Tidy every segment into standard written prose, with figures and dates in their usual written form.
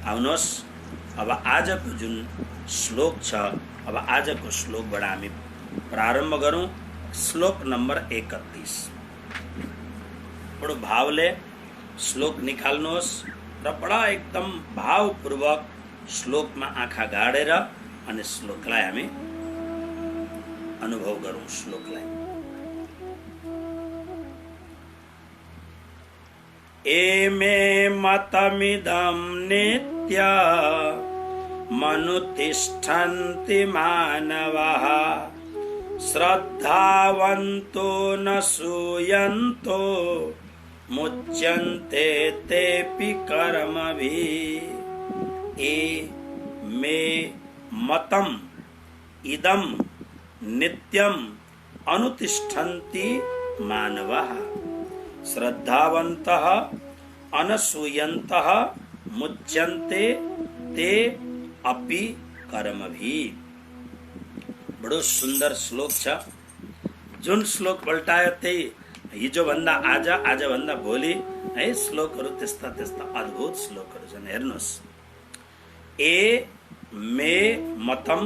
आउनुहोस् अब आजको जुन श्लोक छ, अब आजको श्लोकबाट हामी प्रारम्भ गरौँ। श्लोक नम्बर 31। बडो भावले श्लोक निकाल्नुहोस् र बडा एकदम भावपूर्वक श्लोकमा आँखा गाडेर अनि श्लोकलाई हामी अनुभव गरौँ। श्लोकलाई एमे मतमिदं नित्य मनुतिष्ठन्ति मानवाः श्रद्धावन्तो न सूयन्तो मुच्यन्ते तेऽपि कर्मभिः। ए मे मतम इदं नित्यं अनुतिष्ठन्ति मानवाः श्रद्धावन्तः अनसूयन्तः मुच्यन्ते ते अपि कर्मभिः। बडो सुन्दर श्लोक छ। जुन श्लोक पल्टायो त्यही हिजोभन्दा आज, आजभन्दा भोलि है श्लोकहरू त्यस्ता त्यस्ता अद्भुत श्लोकहरू छन्। हेर्नुहोस्, ए मे मतम,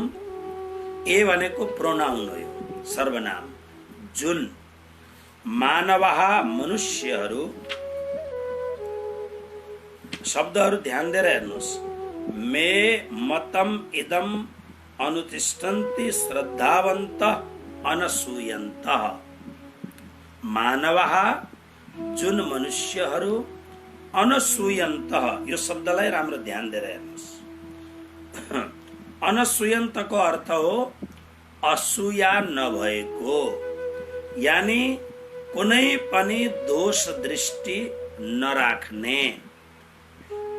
ए भनेको प्रोनाउन हो, यो सर्वनाम। जुन मानवः मनुष्यहरू, शब्दहरू ध्यान दिएर हेर्नुहोस्। मे मतम इदम अनुतिष्ठन्ति श्रद्धावन्तः अनसूयन्तः। मानवः जुन मनुष्यहरू, अनसूयन्तः, यो शब्दलाई राम्रो ध्यान दिएर हेर्नुहोस्। अनसूयन्तको अर्थ हो असूया नभएको, यानी कुनै पनि दोष दृष्टि नराख्ने।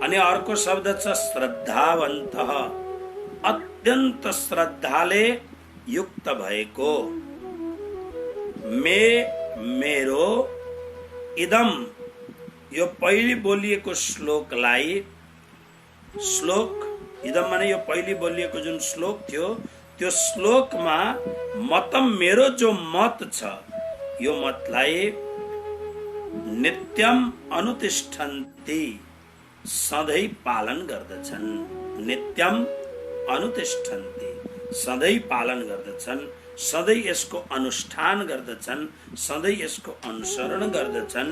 अनि अर्को शब्द छ श्रद्धावन्तः, अत्यन्त श्रद्धाले युक्त भएको। मेरो इदम, यो पहिले बोलिएको श्लोकलाई, श्लोक इदम माने यो पहिले बोलिएको जुन श्लोक थियो त्यो श्लोकमा मतम, मेरो जो मत छ, यो मतलाई नित्यम अनुतिष्ठन्ति, सधैँ पालन गर्दछन्। नित्यम अनुतिष्ठन्ति, सधैँ पालन गर्दछन्, सधैँ यसको अनुष्ठान गर्दछन्, सधैँ यसको अनुसरण गर्दछन्।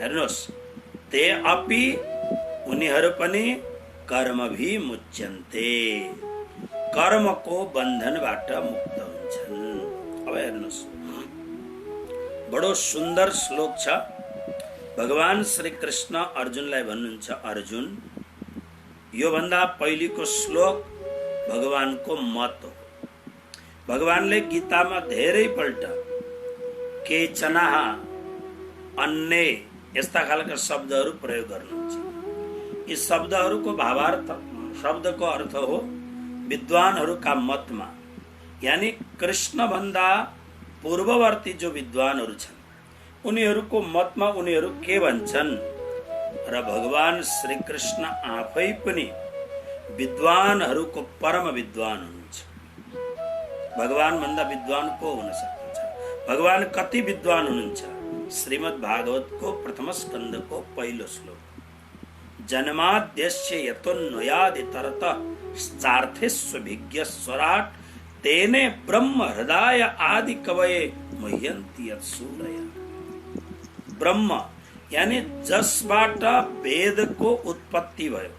हेर्नुहोस्, ते अपि, उनीहरू पनि कर्मभि मुच्यन्ते, कर्मको बन्धनबाट मुक्त हुन्छन्। अब हेर्नुहोस्, बडो सुन्दर श्लोक छ। भगवान श्री कृष्ण अर्जुनलाई भन्नुहुन्छ, अर्जुन, यो भन्दा पहिलेको श्लोक भगवानको मत हो। भगवानले गीतामा धेरैपल्ट केचनः, अन्य, यस्ता खालका शब्दहरू प्रयोग गर्नुहुन्छ। यी शब्दहरूको भावार्थ, शब्दको अर्थ हो विद्वानहरूका मतमा, यानी कृष्ण भन्दा पूर्ववर्ती जो विद्वानहरू छन् उनीहरूको मतमा उनीहरू के भन्छन्। र भगवान श्री कृष्ण आफै पनि विद्वानहरूको परम विद्वान हुनुहुन्छ। भगवान भन्दा विद्वान को हुन सक्छ? भगवान कति विद्वान हुनुहुन्छ? श्रीमद् भागवतको प्रथम स्कन्धको पहिलो श्लोक, जन्माद्यस्य यतोऽन्वयादितरतः चार्थेष्वभिज्ञ स्वराट् तेने ब्रह्म हृदय आदि कवये मुह्यन्ति यत्सूरयः। ब्रह्म यानी जसबाट वेदको उत्पत्ति भयो।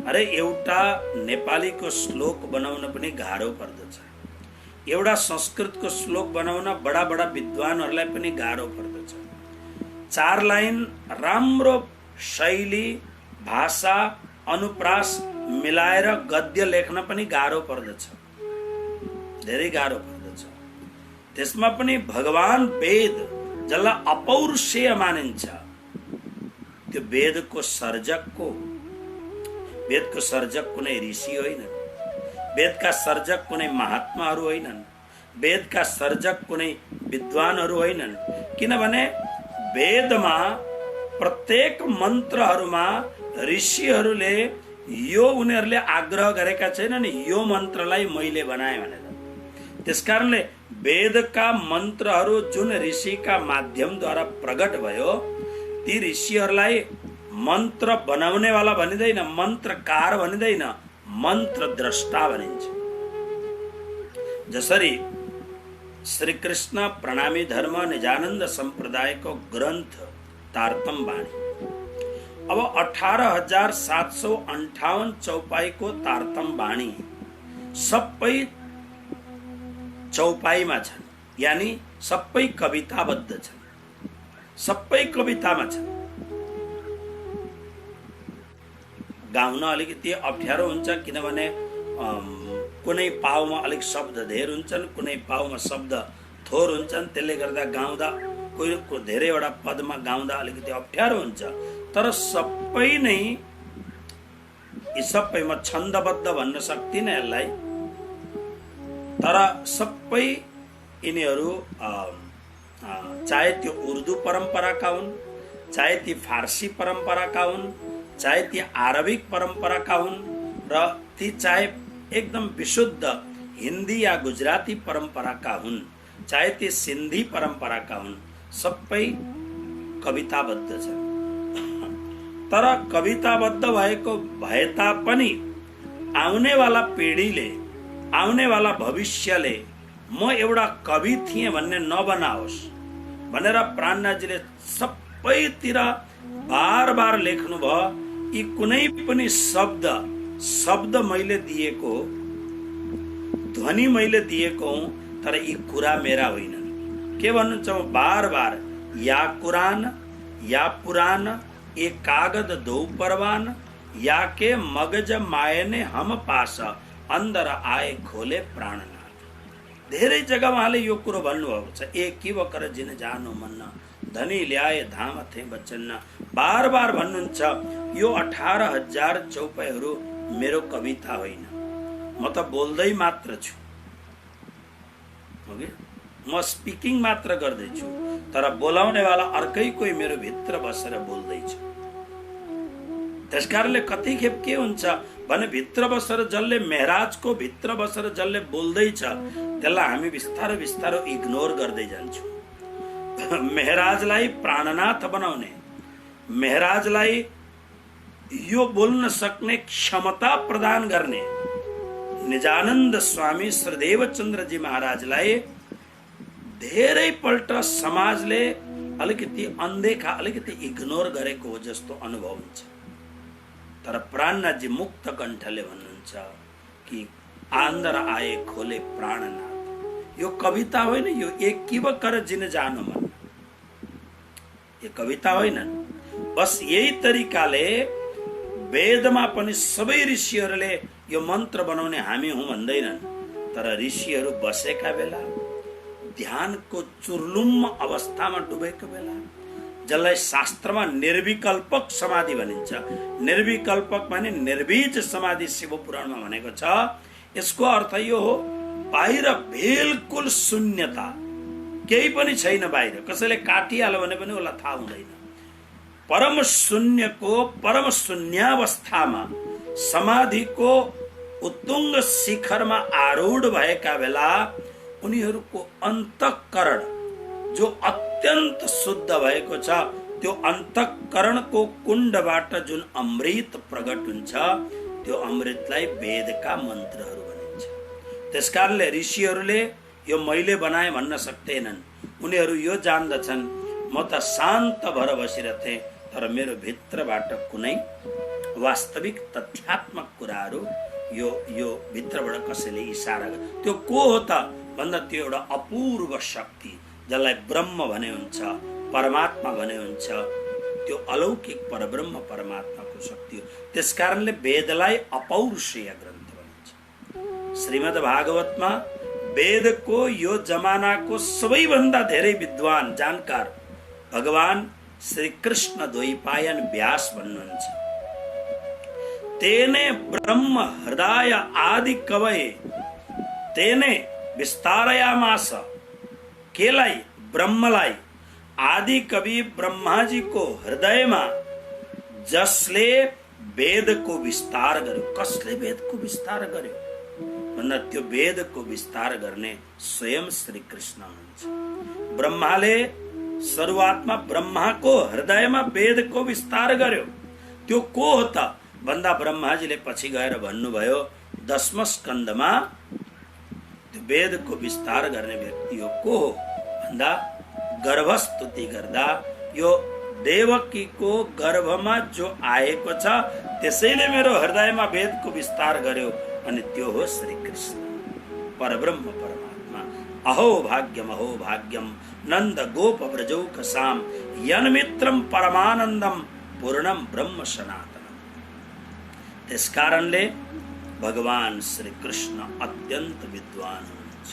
अरे एउटा नेपालीको श्लोक बनाउन पनि गाह्रो पर्दछ, एउटा संस्कृतको श्लोक बनाउन बडा बडा विद्वानहरूलाई पनि गाह्रो पर्दछ। 4 लाइन राम्रो शैली, भाषा, अनुप्रास मिलाएर गद्य लेख्न पनि गाह्रो पर्दछ, धेरै गाह्रो पर्दछ। त्यसमा पनि भगवान वेद, जसलाई अपौरुषेय मानिन्छ, त्यो वेदको सर्जक कुनै ऋषि होइनन्, वेदका सर्जक कुनै महात्माहरू होइनन्, वेदका सर्जक कुनै विद्वानहरू होइनन्। किनभने वेदमा प्रत्येक मन्त्रहरूमा ऋषिहरूले यो उनीहरूले आग्रह गरेका छैनन् यो मन्त्रलाई मैले बनाएँ भनेर। त्यसकारणले वेदका मन्त्रहरू जुन ऋषिका माध्यमद्वारा प्रकट भयो, ती ऋषिहरूलाई मन्त्र बनाउनेवाला भनिँदैन, मन्त्रकार भनिँदैन, मन्त्र द्रष्टा भनिन्छ। जसरी श्री कृष्ण प्रणामी धर्म निजानन्द सम्प्रदायको ग्रन्थ तारतम बाणी, अब 18,758 चौपाईको तारतम बाणी सबै चौपाईमा छन्, यानी सबै कविताबद्ध छन्, सबै कवितामा छन्। गाउन अलिकति अप्ठ्यारो हुन्छ, किनभने कुनै पाउमा अलिक शब्द धेर हुन्छन्, कुनै पाउमा शब्द थोर हुन्छन्, त्यसले गर्दा गाउँदा कोही धेरैवटा पदमा गाउँदा अलिकति अप्ठ्यारो हुन्छ। तर सबै नै यी सबै म छन्दबद्ध भन्न सक्दिनँ यसलाई, तर सबै यिनीहरू चाहे त्यो उर्दू परम्पराका हुन्, चाहे ती फारसी परम्पराका हुन्, चाहे ती अरबिक परम्पराका हुन्, र ती चाहे एकदम विशुद्ध हिन्दी या गुजराती परम्पराका हुन्, चाहे ती सिन्धी परम्पराका हुन्, सबै कविताबद्ध छन्। तर कविताबद्ध भएको भए तापनि आउनेवाला पिँढीले, आउनेवाला भविष्यले म एउटा कवि थिएँ भन्ने नबनाओस् भनेर प्राणनाथजीले सबैतिर बार बार लेख्नु भयो। यी कुनै पनि शब्द मैले दिएको, ध्वनि मैले दिएको हुँ, तर यी कुरा मेरा होइनन्। के भन्नुहुन्छ बार बार, या कुरान या पुराण ए कागद दो परवान, या के मगज मायने हम पास अंदर आए खोले प्राणनाथ। धेरै जग्गा उहाँले यो कुरो भन्नुभएको छ। ए किव कर जिन जानो मन्न, धनी ल्याए धाम थे बच्चन। बार बार भन्नुहुन्छ यो 18,000 चौपाईहरू मेरो कविता होइन, म त बोल्दै मात्र छु, म स्पिकिङ मात्र गर्दैछु, तर बोलाउनेवाला अर्कै कोही मेरो भित्र बसेर बोल्दैछ। त्यसकारणले कतिखेप के हुन्छ भने भित्र बसेर जसले मेहराजको भित्र बसेर जसले बोल्दैछ त्यसलाई हामी बिस्तारो बिस्तारो इग्नोर गर्दै जान्छौँ। मेहराजलाई प्राणनाथ बनाउने, मेहराजलाई यो बोल्न सक्ने क्षमता प्रदान गर्ने निजानन्द स्वामी श्रीदेवचन्द्रजी महाराजलाई धेरै पल्ट समाजले अलिकति अनदेखा, अलिकति इग्नोर गरेको हो जस्तो अनुभव हुन्छ। तर प्राणनाथजी मुक्त कण्ठले भन्नुहुन्छ कि आन्दर आए खोले प्राणनाथ। यो कविता होइन, यो एक किव कर जिन जानो मन, यो कविता होइन। बस यही तरिकाले वेदमा पनि सबै ऋषिहरूले यो मन्त्र बनाउने हामी हौं भन्दैनन्, तर ऋषिहरू बसेका बेला, ध्यानको चुर्लुम्म अवस्थामा डुबेको बेला, जसलाई शास्त्रमा निर्विकल्पक समाधि भनिन्छ। निर्विकल्पक माने निर्बीज समाधि शिव पुराणमा भनेको छ। यसको अर्थ यो हो बाहिर बिल्कुल शून्यता, केही पनि छैन बाहिर। कसैले काटिहाल्यो भने पनि उसलाई थाहा हुँदैन। परम शून्यको परम शून्यावस्थामा समाधिको उत्तुङ्ग शिखरमा आरूढ भएका बेला उनीहरूको अन्तःकरण जो अत्यन्त शुद्ध भएको छ, त्यो अन्तःकरणको कुण्डबाट जुन अमृत प्रकट हुन्छ, त्यो अमृतलाई वेदका मन्त्रहरू भनिन्छ। त्यसकारणले ऋषिहरूले यो मैले बनाए भन्न सक्दैनन्। उनीहरू यो जान्दछन् म त शान्त भएर बसिरहेथे, तर मेरो भित्रबाट कुनै वास्तविक तथ्यात्मक कुराहरू यो भित्रबाट कसैले इशारा गर्छ। त्यो को हो त भन्दा त्यो एउटा अपूर्व शक्ति जसलाई ब्रह्म भने हुन्छ, परमात्मा भने हुन्छ, त्यो अलौकिक परब्रह्म परमात्माको शक्ति हो। त्यसकारणले वेदलाई अपौरुषेय ग्रन्थ भनिन्छ। श्रीमद् भागवतमा वेदको यो जमानाको सबैभन्दा धेरै विद्वान जानकार भगवान श्री कृष्ण द्वैपायन व्यास भन्नुहुन्छ। तेने ब्रह्म हृदय आदि कवये तेने विस्तारयामास। केलाई ब्रह्मलाई आदि कवि ब्रह्माजीको हृदयमा जसले वेदको विस्तार गर्यो। कसले वेदको विस्तार गर्यो भन्दा त्यो वेदको विस्तार गर्ने स्वयं श्री कृष्ण हुनुहुन्छ। ब्रह्माले सुरुवातमा ब्रह्माको हृदयमा वेदको विस्तार गर्यो। त्यो को हो त भन्दा ब्रह्माजीले पछि गएर भन्नुभयो 10मौं स्कन्धमा त्यो वेदको विस्तार गर्ने व्यक्ति हो को हो भन्दा गर्भस्तुति गर्दा यो देवकीको गर्भमा जो आएको छ त्यसैले मेरो हृदयमा वेदको विस्तार गर्यो अनि त्यो हो श्री कृष्ण परब्रह्म परमात्मा। अहो भाग्यम नंद गोप व्रजौकसाम यन्मित्रम परमानंदम पूर्णम ब्रह्म सनातनम। त्यस कारणले भगवान श्री कृष्ण अत्यन्त विद्वान हुनुहुन्छ।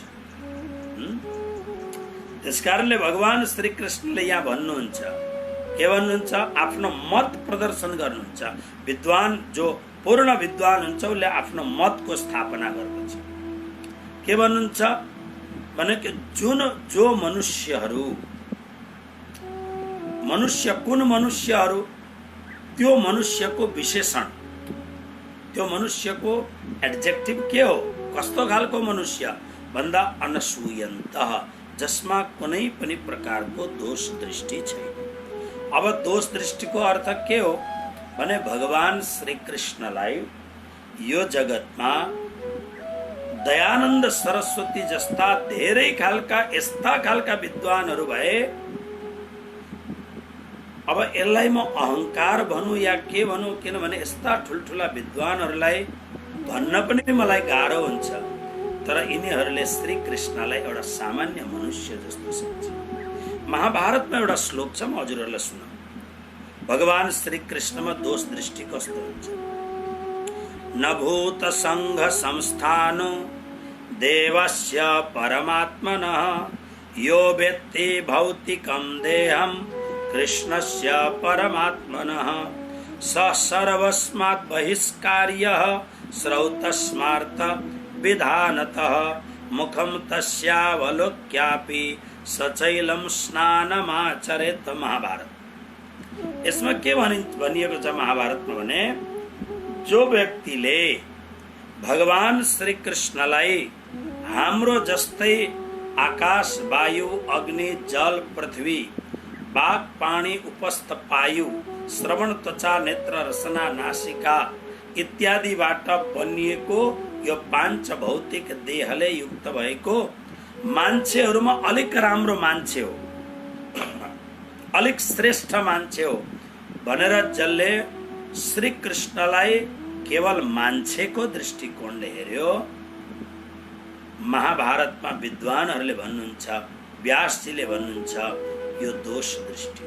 त्यस कारणले भगवान श्री कृष्णले यहाँ भन्नुहुन्छ के भन्नुहुन्छ आफ्नो मत प्रदर्शन गर्नुहुन्छ। विद्वान जो पूर्ण विद्वान हुन्छ उसले आफ्नो मतको स्थापना गर्दछ। के भन्नुहुन्छ भने कि जो मनुष्यहरू कुन मनुष्यहरू त्यो मनुष्यको विशेषण त्यो मनुष्यको एडजेक्टिभ के हो कस्तो खालको मनुष्य भन्दा अनसूयन्तः जसमा कुनै पनि प्रकारको दोष दृष्टि छैन। अब दोष दृष्टिको अर्थ के हो भने भगवान श्री कृष्णलाई यो जगतमा दयानन्द सरस्वती जस्ता धेरै खालका यस्ता खालका विद्वानहरू भए। अब यसलाई म अहंकार भनौं या के भनौं किनभने यस्ता ठुलठुला विद्वानहरूलाई भन्न पनि मलाई गाह्रो हुन्छ। तर यिनीहरूले श्री कृष्णलाई एउटा सामान्य मनुष्य जस्तो सम्झे। महाभारतमा एउटा श्लोक छ म हजुरहरूलाई सुनाउँ। भगवान श्री कृष्णमा दोष दृष्टि कस्तो हुन्छ न भूत संघ संस्थानो देवस्य परमात्मनः यो वेत्ति भौतिकं देहं कृष्णस्य परमात्मनः स सर्वस्मात् बहिष्कार्यः श्रौतस्मार्थ विधानतः मुखं तस्यावलोक्यापि सचैलं स्नानमाचरेत। महाभारत यसमा के भनिएको छ महाभारतमा भने जो व्यक्तिले भगवान श्री कृष्णलाई हाम्रो जस्तै आकाश वायु अग्नि जल पृथ्वी वाक पानी उपस्थ पायु श्रवण त्वचा नेत्र रसना नासिका इत्यादिबाट बनिएको यो पांच भौतिक देहले युक्त भएको मान्छेहरुमा अलिक राम्रो मान्छे हो अलिक श्रेष्ठ मान्छे हो भनेर जसले श्री कृष्णलाई केवल मान्छेको दृष्टिकोणले हेर्यो। महाभारतमा विद्वानहरूले भन्नुहुन्छ व्यासजीले भन्नुहुन्छ यो दोष दृष्टि।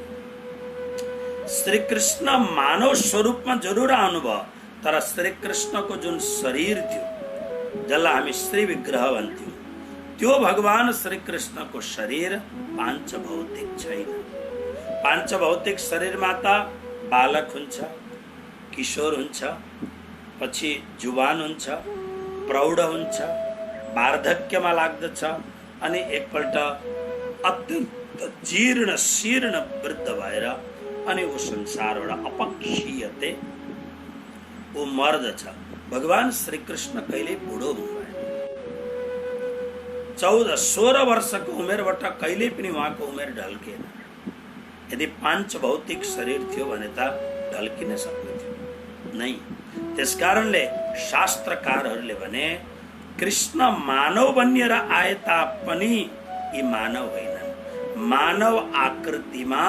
श्री कृष्ण मानव स्वरूपमा जरुर आउनुभयो तर श्री कृष्णको जुन शरीर थियो जसलाई हामी श्री विग्रह भन्थ्यौं त्यो भगवान श्री कृष्णको शरीर पांच भौतिक छैन। पांच भौतिक शरीरमा त बालक हुन्छ किशोर हुन्छ पछि जुवान हुन्छ प्रौढ हुन्छ वार्धक्यमा लाग्दछ अनि एकपल्ट अत्यन्त जीर्ण शीर्ण वृद्ध भएर अनि ऊ संसारबाट अपक्षीयते ऊ मर्दछ। भगवान श्री कृष्ण कहिले बुढो हुनुभएन। 14-16 वर्षको उमेरबाट कहिले पनि उहाँको उमेर ढल्केन। यदि पांच भौतिक शरीर थियो भने त ढल्किन सक्ने थियो नै। त्यसकारणले शास्त्रकारहरूले भने कृष्ण मानव बनिएर आए तापनि यी मानव होइनन्। मानव आकृतिमा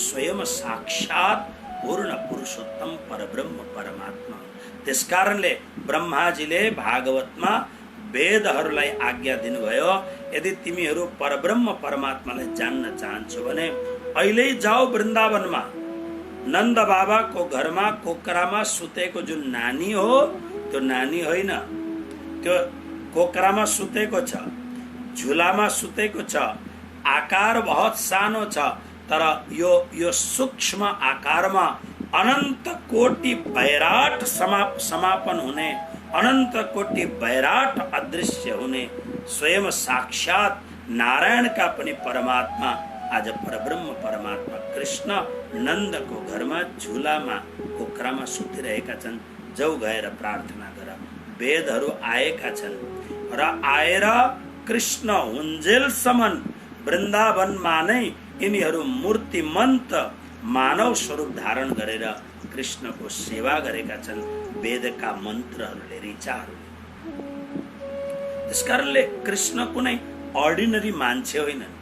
स्वयं साक्षात पूर्ण पुरुषोत्तम परब्रह्म परमात्मा। त्यसकारणले ब्रह्माजीले भागवतमा वेदहरूलाई आज्ञा दिनुभयो यदि तिमीहरू परब्रह्म परमात्मालाई जान्न चाहन्छौ भने अहिले जाऊ वृन्दावनमा नन्द बाबाको घरमा कोकरामा सुतेको जुन नानी हो त्यो नानी होइन, त्यो कोकरामा सुतेको छ, झुलामा सुतेको छ, आकार बहुत सानो छ तर यो सूक्ष्म आकारमा अनन्त कोटि वैराट समापन हुने, अनन्त कोटि वैराट अदृश्य हुने स्वयं साक्षात नारायणका पनि परमात्मा आज परब्रह्म परमात्मा कृष्ण नन्दको घरमा झुलामा कोकरामा सुतिरहेका छन्। जाऊ गएर प्रार्थना गर। वेदहरू आएका छन् र आएर कृष्ण हुन्जेलसम्म वृन्दावनमा नै यिनीहरू मूर्तिमन्त मानव स्वरूप धारण गरेर कृष्णको सेवा गरेका छन् वेदका मन्त्रहरूले, ऋचाहरूले। त्यसकारणले कृष्ण कुनै अर्डिनरी मान्छे होइनन्।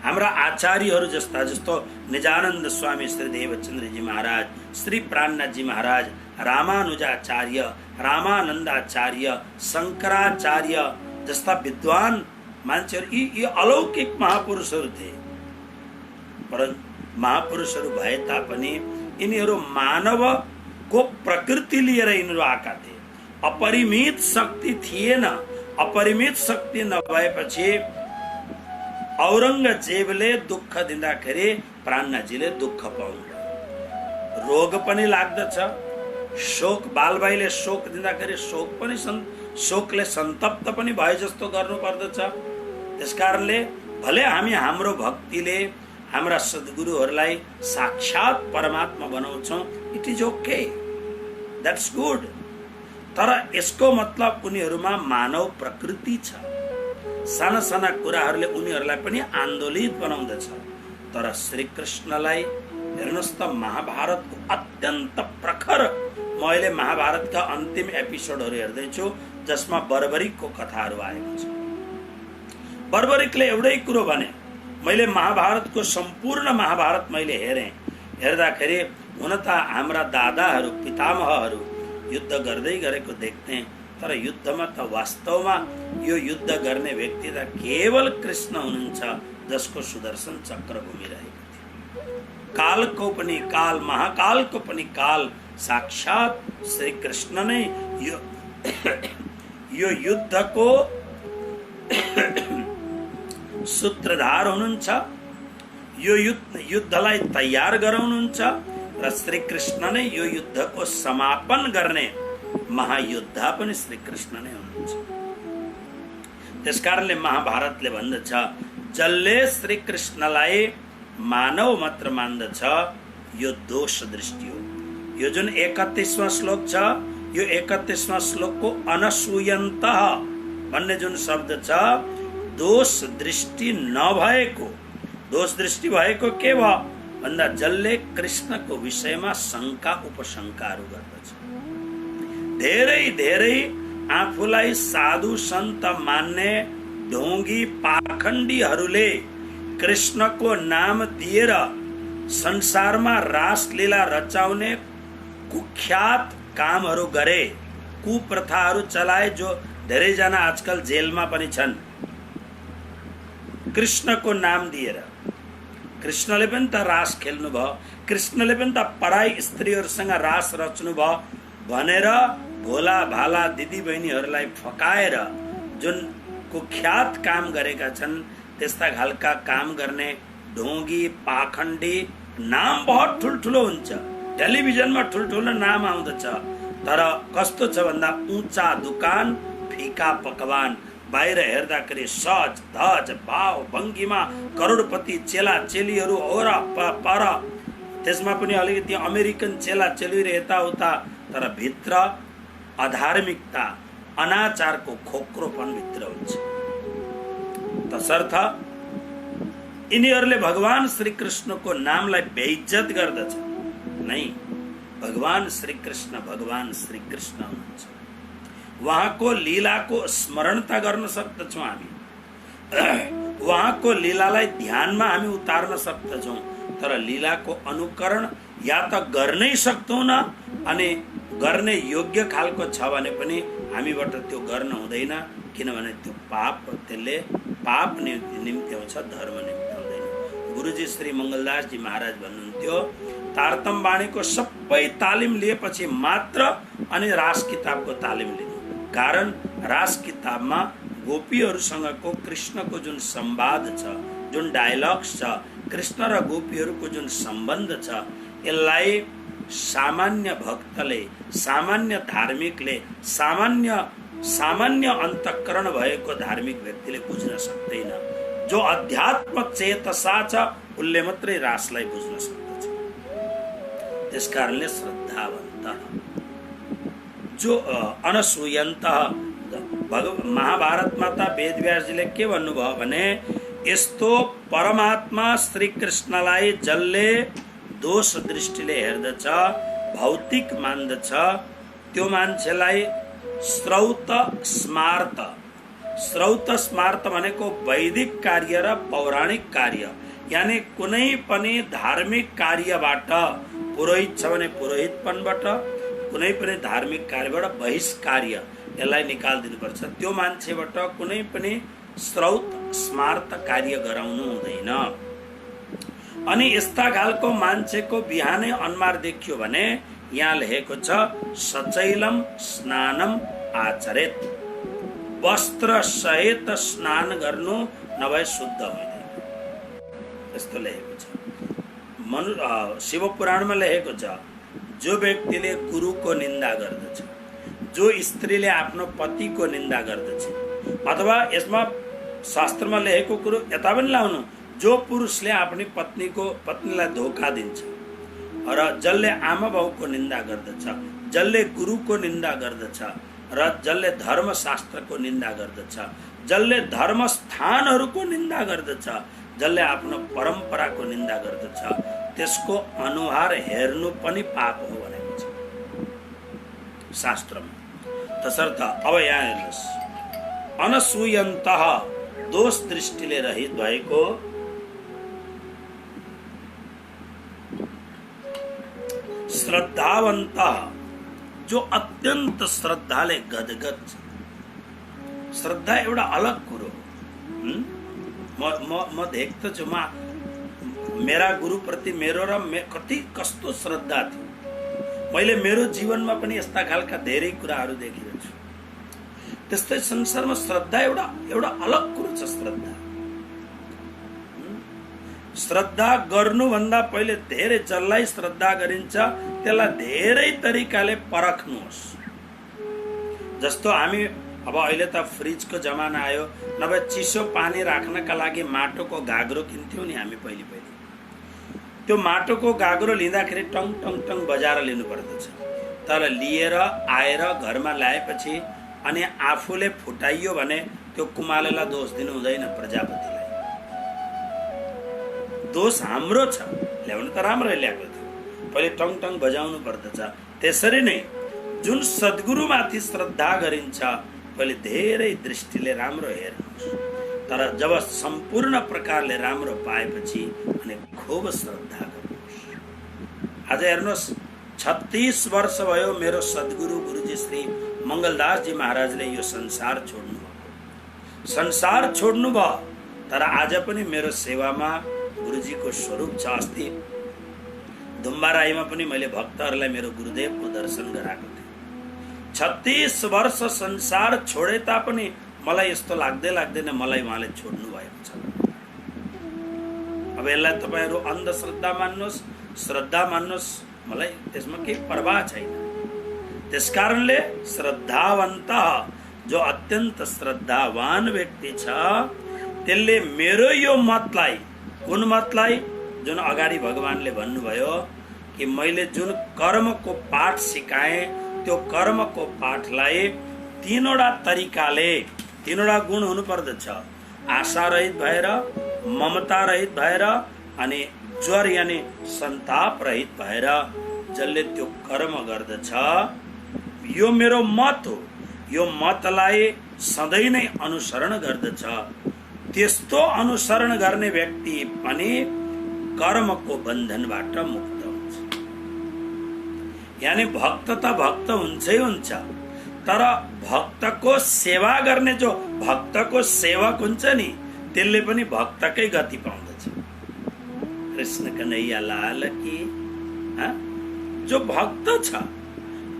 हाम्रा आचार्यहरू जस्ता, जस्तो निजानन्द स्वामी श्री देवचन्द्रजी महाराज, श्री प्राणनाथजी महाराज, रामानुजाचार्य, रामानन्दाचार्य, शङ्कराचार्य जस्ता विद्वान मान्छेहरू यी अलौकिक महापुरुषहरू थिए। परन्तु महापुरुषहरू भए तापनि यिनीहरू मानवको प्रकृति लिएर यिनीहरू आएका थिए। अपरिमित शक्ति थिएन। अपरिमित शक्ति नभएपछि औरङ्गजेबले दुःख दिँदाखेरि प्राणनाथजीले दुःख पाउनु, रोग पनि लाग्दछ। शोक, बालबाईले शोक दिँदाखेरि शोकले सन्तप्त पनि भए जस्तो गर्नु पर्दछ। त्यसकारणले भले हामी हाम्रो भक्तिले हाम्रा सद्गुरुहरूलाई साक्षात परमात्मा बनाउँछौँ, it is okay, that's good. तर यसको मतलब उनीहरूमा मानव प्रकृति छ। साना साना कुराहरूले उनीहरूलाई पनि आन्दोलित बनाउँदछ। तर श्री कृष्णलाई हेर्नुहोस् त, महाभारतको अत्यन्त प्रखर, म अहिले महाभारतका अन्तिम एपिसोडहरू हेर्दैछु जसमा बर्बरिकको कथाहरू आएको छ। बर्बरिकले एउटै कुरो भने, मैले महाभारतको सम्पूर्ण महाभारत मैले हेरेँ। हेर्दाखेरि हुन त हाम्रा दादाहरू, पितामहहरू युद्ध गर्दै गरेको देख्थे, तर युद्धमा त वास्तवमा यो युद्ध गर्ने व्यक्ति त केवल कृष्ण हुनुहुन्छ, जसको सुदर्शन चक्र घुमिरहेको थियो। कालको पनि काल, महाकालको पनि काल साक्षात श्री कृष्ण नै यो युद्धको सूत्रधार हुनुहुन्छ, यो युद्धलाई तयार गराउनुहुन्छ र श्री कृष्ण नै यो युद्धको समापन गर्ने महायोद्धा पनि श्री कृष्ण नै हुनुहुन्छ। त्यसकारणले महाभारतले भन्दछ, जसले श्री कृष्णलाई मानव मात्र मान्दछ यो दोष दृष्टि हो। यो जुन 31वां श्लोक छ, यो 31वां श्लोकको अनसूयन्तः भन्ने जुन शब्द छ, दोष दृष्टि नभएको, दोष दृष्टि भएको के भयो भन्दा जसले कृष्णको विषयमा शङ्का उपशङ्काहरू गर्दछ। धेरै धेरै आफूलाई साधु सन्त मान्ने ढोंगी पाखण्डीहरूले कृष्णको नाम दिएर संसारमा रासलीला रचाउने कुख्यात कामहरू गरे, कुप्रथाहरू चलाए, जो धेरैजना आजकल जेलमा पनि छन्। कृष्णको नाम दिएर कृष्णले पनि त रास खेल्नु भयो, कृष्णले पनि त पढाइ स्त्रीहरूसँग रास रच्नु भयो भनेर भोला भाला दिदी बहिनीहरूलाई फकाएर जुन कुख्यात काम गरेका छन्, त्यस्ता खालका काम गर्ने ढोंगी पाखण्डी नाम बहुत ठुल्ठुलो हुन्छ, टेलिभिजनमा ठुल्ठुलो नाम आउँदछ, तर कस्तो छ भन्दा ऊँचा दुकान फिका पकवान। बाहिर हेर्दाखेरि सज धज भाव भङ्गीमा करोडपति चेला चेलीहरू ओर पर, त्यसमा पनि अलिकति अमेरिकन चेला चेली यताउता, तर भित्र अधार्मिकता अनाचारको खोक्रोपन भित्र हुन्छ। तसर्थ यिनीहरूले भगवान श्री कृष्णको नामलाई बेइज्जत गर्दछ। नै, भगवान श्री कृष्ण हुनुहुन्छ। उहाँको लीलाको स्मरण त गर्न सक्दछौँ हामी, उहाँको लीलालाई ध्यानमा हामी उतार्न सक्दछौँ, तर लीलाको अनुकरण या त गर्नै सक्दैनौँ न, अनि गर्ने योग्य खालको छ भने पनि हामीबाट त्यो गर्न हुँदैन, किनभने त्यो पाप, त्यसले पाप निम्ति आउँछ, धर्म निम्ति आउँदैन। गुरुजी श्री मङ्गलदास जी महाराज भन्नुहुन्थ्यो, तारतम वाणीको सबै तालिम लिएपछि मात्र अनि रास किताबको तालिम लिनु। कारण रास किताबमा गोपीहरूसँगको कृष्णको जुन संवाद छ, जुन डायलग्स छ, कृष्ण र गोपीहरूको जुन सम्बन्ध छ, यसलाई सामान्य भक्तले, सामान्य धार्मिकले, सामान्य अन्तःकरण भएको धार्मिक व्यक्तिले बुझ्न सक्दैन। जो अध्यात्म चेतसा छ उसले मात्रै रासलाई बुझ्न सक्दछ। त्यसकारणले श्रद्धावन्त जो अनसूयन्त, महाभारतमा त वेदव्यासजीले के भन्नुभयो भने, यस्तो परमात्मा श्री कृष्णलाई जसले दोष दृष्टिले हेर्दछ भौतिक मान्दछ त्यो मान्छेलाई श्रौत स्मार्त। श्रौत स्मार्त भनेको वैदिक कार्य र पौराणिक कार्य, यानी कुनै पनि धार्मिक कार्यबाट, पुरोहित छ भने पुरोहितपनबाट, कुनै पनि धार्मिक कार्यबाट बहिष्कार्य यसलाई निकालिदिनुपर्छ। त्यो मान्छेबाट कुनै पनि श्रौत स्मार्त कार्य गराउनु हुँदैन। अनि यस्ता खालको मान्छेको बिहानै अनुहार देखियो भने यहाँ लेखेको छ सचैलम स्नानम आचरेत। वस्त्र सहित स्नान गर्नु नभए शुद्ध हुँदैन, यस्तो लेखेको छ। शिव पुराणमा लेखेको छ जो व्यक्तिले गुरुको निन्दा गर्दछ, जो स्त्रीले आफ्नो पतिको निन्दा गर्दछ, अथवा यसमा शास्त्रमा लेखेको कुरो यता पनि लाउनु, जो पुरुषले आफ्नो पत्नीलाई धोका दिन्छ र जसले आमा बाउको निन्दा गर्दछ, जसले गुरुको निन्दा गर्दछ र जसले धर्मशास्त्रको निन्दा गर्दछ, जसले धर्म स्थानहरूको निन्दा गर्दछ, जसले आफ्नो परम्पराको निन्दा गर्दछ, त्यसको अनुहार हेर्नु पनि पाप हो भनेको छ शास्त्रमा। तसर्थ अब यहाँ हेर्नुहोस्, अनसूयन्तः दोष दृष्टिले रहित भएको, श्रद्धावन्त जो अत्यन्त श्रद्धाले गदगद छ। श्रद्धा एउटा अलग कुरो। म देख्दछु, मेरा गुरुप्रति मेरो र कस्तो श्रद्धा थियो। मैले मेरो जीवनमा पनि यस्ता खालका धेरै कुराहरू देखिरहेको छु। त्यस्तै संसारमा श्रद्धा एउटा अलग कुरो छ। श्रद्धा गर्नुभन्दा पहिले धेरै जसलाई श्रद्धा गरिन्छ त्यसलाई धेरै तरिकाले परख्नुहोस्। जस्तो हामी अब अहिले त फ्रिजको जमाना आयो, नभए चिसो पानी राख्नका लागि माटोको गाग्रो किन्थ्यौँ नि हामी पहिले। त्यो माटोको गाग्रो लिँदाखेरि टङ टङ टङ बजाएर लिनु पर्दछ। तर लिएर आएर घरमा ल्याएपछि अनि आफूले फुटाइयो भने त्यो कुमालेलाई दोष दिनु हुँदैन, प्रजापतिलाई। दोष हाम्रो छ, ल्याउनु त राम्रै ल्याएको थियो, पहिले टङ टङ बजाउनु पर्दछ। त्यसरी नै जुन सद्गुरुमाथि श्रद्धा गरिन्छ पहिले धेरै दृष्टिले राम्रो हेर्नुहोस्। तर जब सम्पूर्ण प्रकारले राम्रो पाएपछि अनि खूब श्रद्धा गर्नुहोस्। आज हेर्नुहोस्, 36 वर्ष भयो मेरो सद्गुरु गुरुजी श्री मङ्गलदासजी महाराजले यो संसार छोड्नु भयो। तर आज पनि मेरो सेवामा गुरुजीको स्वरूप छ। अस्ति धुम्बाराईमा पनि मैले भक्तहरूलाई मेरो गुरुदेवको दर्शन गराएको थिएँ। 36 वर्ष संसार छोडे तापनि मलाई यस्तो लाग्दैन मलाई उहाँले छोड्नु भएको छ। अब यसलाई तपाईँहरू अन्धश्रद्धा मान्नुहोस्, श्रद्धा मान्नुहोस्, मलाई त्यसमा केही परवाह छैन। त्यसकारणले श्रद्धावन्त जो अत्यन्त श्रद्धावान व्यक्ति छ त्यसले मेरो यो मतलाई, कुन मतलाई, जुन अगाडि भगवानले भन्नुभयो कि मैले जुन कर्मको पाठ सिकाएँ त्यो कर्मको पाठलाई 3वटा तरिकाले, 3वटा गुण हुनु पर्दछ। आशा रहित भएर, ममता रहित भएर अनि ज्वर यानी सन्ताप रहित भएर जसले त्यो कर्म गर्दछ, यो मेरो मत हो, यो मतलाई सधैँ नै अनुसरण गर्दछ। त्यस्तो अनुसरण गर्ने व्यक्ति पनि कर्मको बन्धनबाट मुक्त हुन्छ। यानी भक्त त भक्त हुन्छै हुन्छ, तर भक्तको सेवा गर्ने जो भक्तको सेवक हुन्छ नि त्यसले पनि भक्तकै गति पाउँदछ। कृष्ण कन्हैया लाल की। जो भक्त छ,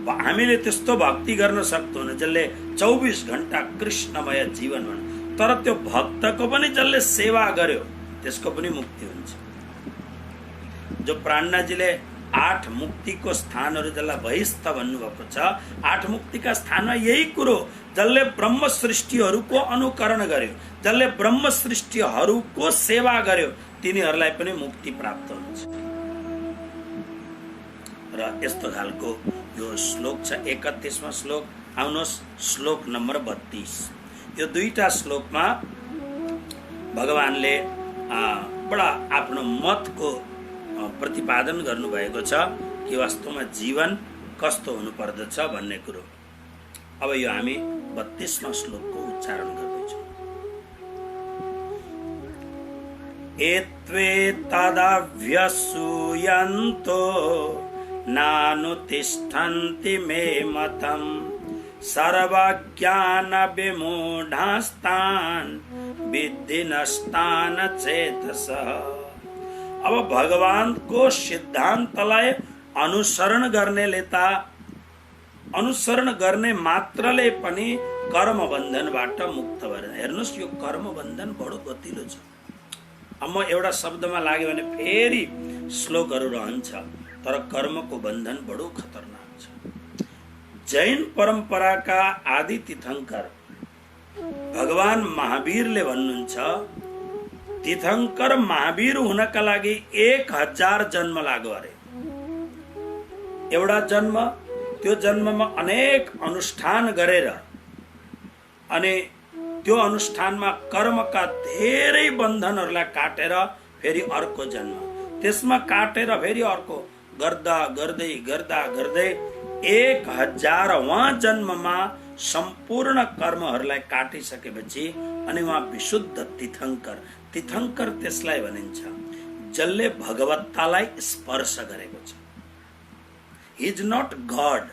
हामीले त्यस्तो भक्ति गर्न सक्दैनौँ जसले 24 घण्टा कृष्णमय जीवन भन्छ, तर त्यो भक्तको पनि जसले सेवा गर्यो त्यसको पनि मुक्ति हुन्छ। जो प्राणनाजीले 8 मुक्तिको स्थानहरू जसलाई बहिस्थ भन्नुभएको छ, 8 मुक्तिका स्थानमा यही कुरो, जसले ब्रह्म सृष्टिहरूको अनुकरण गर्यो, जसले ब्रह्म सृष्टिहरूको सेवा गर्यो तिनीहरूलाई पनि मुक्ति प्राप्त हुन्छ। र यस्तो खालको यो श्लोक छ 31वां श्लोक। आउनुहोस् श्लोक नम्बर 32। यो दुईटा श्लोकमा भगवानले बडा आफ्नो मतको प्रतिपादन गर्नुभएको छ। कि वास्तवमा जीवन कस्तो हुनुपर्दछ भन्ने कुरो। अब यो हामी 32वां श्लोकको उच्चारण गर्दैछौँ। एत्वे तदभ्यसूयन्तो नानुतिष्ठन्ति मे मतम् सर्वज्ञान विमूढास्तान् विद्धि नष्टान् चेतसः। अब भगवानको सिद्धान्तलाई अनुसरण गर्ने मात्रले पनि कर्म बन्धनबाट मुक्त भएर। हेर्नुहोस्, यो कर्म बन्धन बडो गतिलो छ। अब म एउटा शब्दमा लाग्यो भने फेरि श्लोकहरू रहन्छ, तर कर्मको बन्धन बडो खतरनाक छ। जैन परम्पराका आदि तीर्थंकर भगवान महावीरले भन्नुहुन्छ, तीर्थंकर महावीर हुनका लागि 1000 जन्म लाग्यो अरे। एउटा जन्म, त्यो जन्ममा अनेक अनुष्ठान गरेर अनि त्यो अनुष्ठानमा कर्मका धेरै बन्धनहरूलाई काटेर फेरि अर्को जन्म, त्यसमा काटेर फेरि अर्को गर्दा गर्दै 1000वां जन्ममा सम्पूर्ण कर्महरूलाई काटिसकेपछि अनि उहाँ विशुद्ध तीर्थंकर त्यसलाई भनिन्छ जसले भगवत्तालाई स्पर्श गरेको छ। ही इज नॉट गॉड,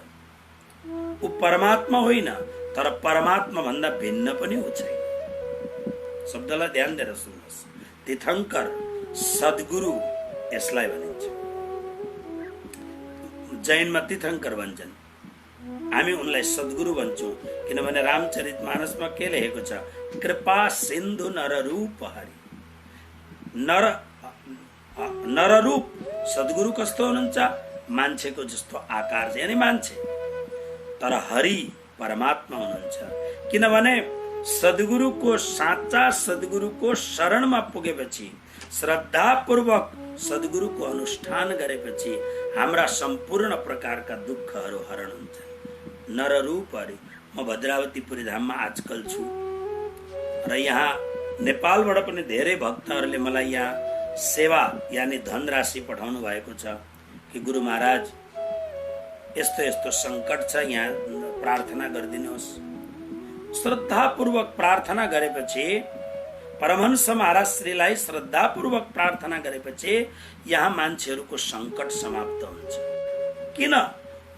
ऊ परमात्मा होइन, तर परमात्मा भन्दा भिन्न पनि ऊ छैन। शब्दलाई ध्यान दिएर सुन्नुहोस्। तीर्थंकर, सद्गुरु यसलाई भनिन्छ। जैनमा तीर्थंकर भन्छन्, हामी उनलाई सद्गुरु भन्छौँ, किनभने रामचरितमानसमा के लेखेको छ? कृपा सिन्धु नररूप हरि। नररूप सद्गुरु कस्तो हुनुहुन्छ? मान्छेको जस्तो आकार, यानी मान्छे, तर हरि परमात्मा हुनुहुन्छ। किनभने साँचा सद्गुरुको शरणमा पुगेपछि, श्रद्धापूर्वक सद्गुरुको अनुष्ठान गरेपछि हाम्रा सम्पूर्ण प्रकारका दुःखहरू हरण हुन्छन्। नररूप हरि। म भद्रावतीपुरी धाममा आजकल छु र यहाँ नेपालबाट पनि धेरै भक्तहरूले मलाई यहाँ सेवा यानी धनराशि पठाउनु भएको छ कि गुरु महाराज यस्तो यस्तो सङ्कट छ, यहाँ प्रार्थना गरिदिनुहोस्। श्रद्धापूर्वक प्रार्थना गरेपछि, परमहंस महाराज श्रीलाई श्रद्धापूर्वक प्रार्थना गरेपछि यहाँ मान्छेहरूको सङ्कट समाप्त हुन्छ। किन?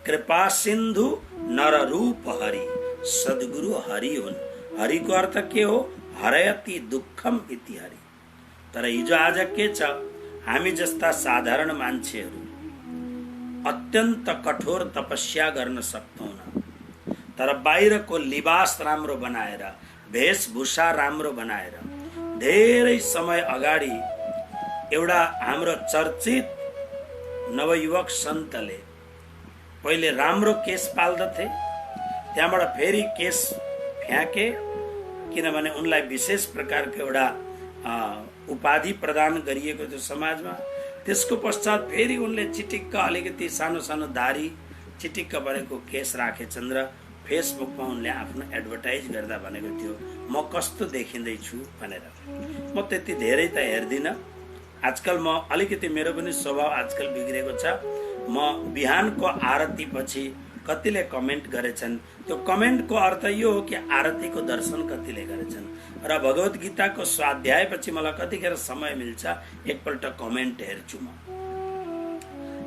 कृपा सिन्धु नररूप हरि। सद्गुरु हरि हुन्। हरिको अर्थ के हो? हरयति दुःखम इति हरि। तर हिजो आज के छ? हामी जस्ता साधारण मान्छेहरू अत्यन्त कठोर तपस्या गर्न सक्दैनौँ, तर बाहिरको लिबास राम्रो बनाएर, वेशभूषा राम्रो बनाएर, धेरै समय अगाडि एउटा हाम्रो चर्चित नवयुवक सन्तले पहिले राम्रो केस पाल्दथे, त्यहाँबाट फेरि केस फ्याँके, किनभने उनलाई विशेष प्रकारको एउटा उपाधि प्रदान गरिएको थियो समाजमा। त्यसको पश्चात फेरि उनले चिटिक्क अलिकति सानो सानो दारी चिटिक्क बनेको केस राखेछन् र फेसबुकमा उनले आफ्नो एडभर्टाइज गर्दा भनेको थियो, म कस्तो देखिँदैछु भनेर। म त्यति धेरै त हेर्दिनँ आजकल। म अलिकति मेरो पनि स्वभाव आजकल बिग्रेको छ। म बिहानको आरती पछि कतिले कमेन्ट गरेछन्, त्यो कमेन्टको अर्थ यो हो कि आरतीको दर्शन कतिले गरेछन्, र भगवत गीताको स्वाध्याय पछि मलाई कतिखेर समय मिल्छ एकपल्ट कमेन्ट हेर्छु। म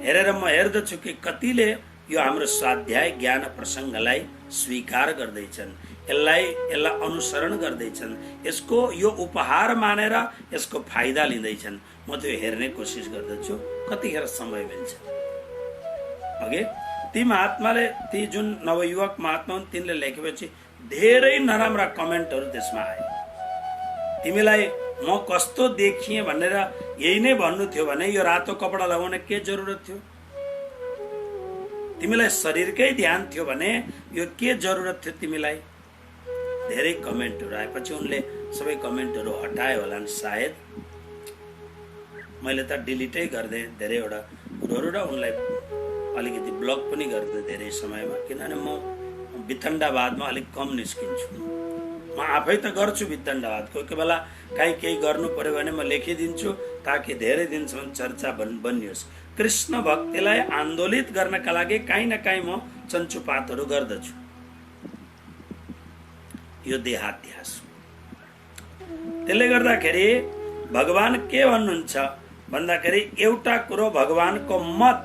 हेरेर म हेर्दछु कि कतिले यो हाम्रो स्वाध्याय ज्ञान प्रसङ्गलाई स्वीकार गर्दैछन्, यसलाई अनुसरण गर्दैछन्, यसको यो उपहार मानेर यसको फाइदा लिँदैछन्। म त्यो हेर्ने कोसिस गर्दछु, कतिखेर समय मिल्छ। अघि ती महात्माले, ती जुन नवयुवक महात्मा हुन्, तिनले लेखेपछि धेरै नराम्रा कमेन्टहरू त्यसमा आए। तिमीलाई म कस्तो देखिएँ भनेर यही नै भन्नु थियो भने यो रातो कपडा लगाउने के जरुरत थियो? तिमीलाई शरीरकै ध्यान थियो भने यो के जरुरत थियो तिमीलाई? धेरै कमेन्टहरू आएपछि उनले सबै कमेन्टहरू हटाए होला नि सायद। मैले त डिलिटै गर्दै धेरैवटा कुरोहरू र उनलाई अलिकति ब्लक पनि गर्दै धेरै समयमा, किनभने म वितण्डावादमा अलिक कम निस्किन्छु। म आफै त गर्छु वितण्डवाद, कोही कोही बेला केही गर्नु पर्यो भने म लेखिदिन्छु ताकि धेरै दिनसम्म चर्चा बनियोस्। कृष्ण भक्तिलाई आन्दोलित गर्नका लागि काहीँ न काहीँ म चञ्चुपातहरू गर्दछु। यो देहाध्यास। त्यसले गर्दाखेरि भगवान के भन्नुहुन्छ भन्दाखेरि एउटा कुरो भगवानको मत